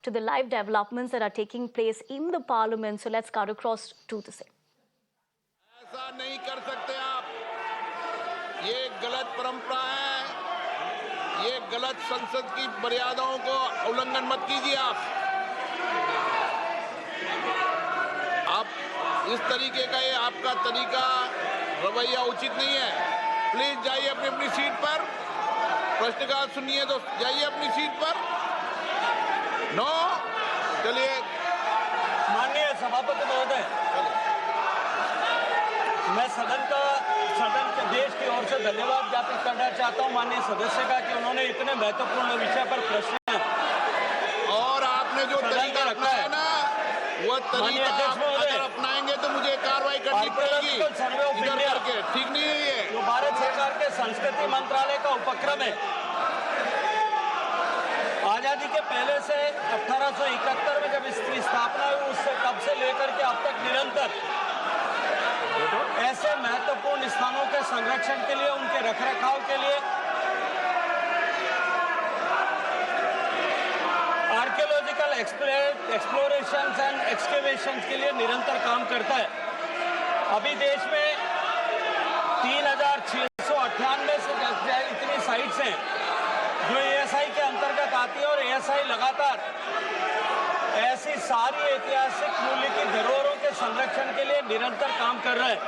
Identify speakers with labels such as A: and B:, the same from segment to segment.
A: to the live developments that are taking place in the parliament. So let's cut across to the same.
B: ऐसा नहीं कर सकते आप, ये गलत परंपरा है, ये गलत संसद की मर्यादाओं को उल्लंघन मत कीजिए। आप इस तरीके का, ये आपका तरीका रवैया उचित नहीं है। प्लीज जाइए अपनी अपनी सीट पर, प्रश्नकाल सुनिए तो जाइए अपनी सीट पर। नो, चलिए।
C: माननीय सभापति महोदय, मैं सदन के देश की ओर से धन्यवाद ज्ञापित करना चाहता हूं माननीय सदस्य का कि उन्होंने इतने महत्वपूर्ण विषय पर प्रश्न
B: और आपने जो तरीका रखा है ना, वो तरीका अगर अपनाएंगे तो मुझे कार्रवाई करनी पड़ेगी इधर करके। ठीक नहीं है ये।
C: जो भारत सरकार के संस्कृति मंत्रालय का उपक्रम है, आजादी के पहले से 1871 में जब इसकी स्थापना हुई, उससे तब से लेकर के अब तक निरंतर ऐसे महत्वपूर्ण स्थानों के संरक्षण के लिए, उनके रखरखाव के लिए, आर्कियोलॉजिकल एक्सप्लोरेशंस एंड एक्सकेवेशंस के लिए निरंतर काम करता है। अभी देश में 3698 से इतनी साइट्स हैं जो एएसआई के अंतर्गत आती है, और एएसआई लगातार ऐसी सारी ऐतिहासिक मूल्य की धरोहरों के संरक्षण के लिए निरंतर काम कर रहा है।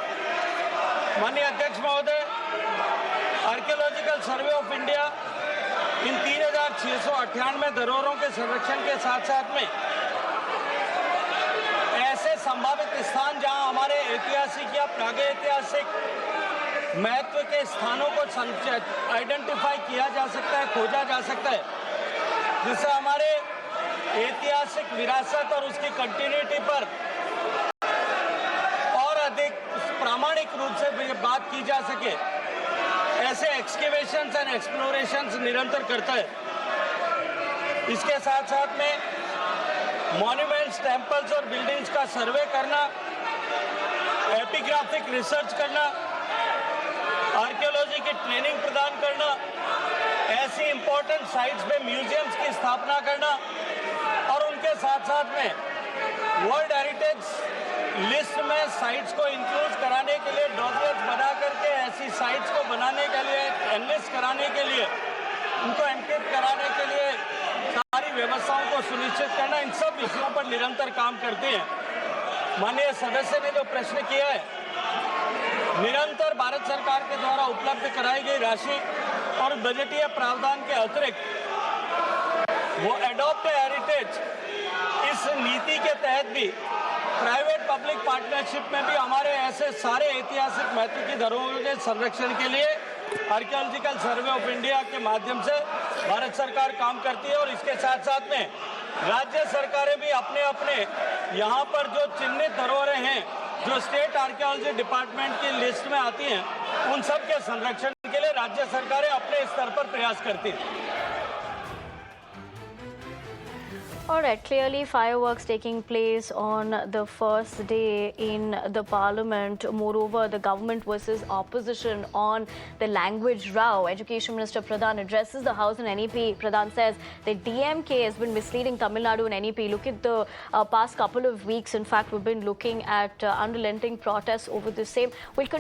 C: माननीय अध्यक्ष महोदय, archaeological survey of India in 3698 धरोहरों के संरक्षण के साथ साथ में ऐसे संभावित स्थान जहां हमारे ऐतिहासिक या प्रागैतिहासिक महत्व के स्थानों को आइडेंटिफाई किया जा सकता है, खोजा जा सकता है, जिससे हमारे ऐतिहासिक विरासत और उसकी कंटिन्यूटी पर और अधिक प्रामाणिक रूप से बात की जा सके, ऐसे एक्सकेवेशंस एंड एक्सप्लोरेशंस निरंतर करता है। इसके साथ साथ में मॉन्यूमेंट्स, टेम्पल्स और बिल्डिंग्स का सर्वे करना, एपिग्राफिक रिसर्च करना, आर्कियोलॉजी की ट्रेनिंग प्रदान करना, ऐसी इंपॉर्टेंट साइट्स में म्यूजियम्स की स्थापना करना, और उनके साथ साथ में वर्ल्ड हेरिटेज लिस्ट में साइट्स को इंक्लूड कराने के लिए डॉक्यूमेंट्स बना करके ऐसी साइट्स को बनाने के लिए, एनलिस्ट कराने के लिए, उनको एनक्रिप्ट कराने के लिए सारी व्यवस्थाओं को सुनिश्चित करना, इन सब विषयों पर निरंतर काम करते हैं। माननीय सदस्य ने जो प्रश्न किया है, निरंतर भारत सरकार के द्वारा उपलब्ध कराई गई राशि और बजटीय प्रावधान के अतिरिक्त वो एडॉप्ट हेरिटेज इस नीति के तहत भी प्राइवेट पब्लिक पार्टनरशिप में भी हमारे ऐसे सारे ऐतिहासिक महत्व की धरोहरों के संरक्षण के लिए आर्कियोलॉजिकल सर्वे ऑफ इंडिया के माध्यम से भारत सरकार काम करती है। और इसके साथ साथ में राज्य सरकारें भी अपने अपने यहाँ पर जो चिन्हित धरोहरें हैं, जो स्टेट आर्कियोलॉजी डिपार्टमेंट की लिस्ट में आती हैं, उन सब के संरक्षण के लिए राज्य सरकारें अपने स्तर पर प्रयास करती हैं।
A: All right, clearly fireworks taking place on the first day in the parliament. Moreover, the government versus opposition on the language row. Education Minister Pradhan addresses the House and NEP. Pradhan says the DMK has been misleading Tamil Nadu and NEP. Look at the past couple of weeks. In fact, we've been looking at unrelenting protests over the same. We'll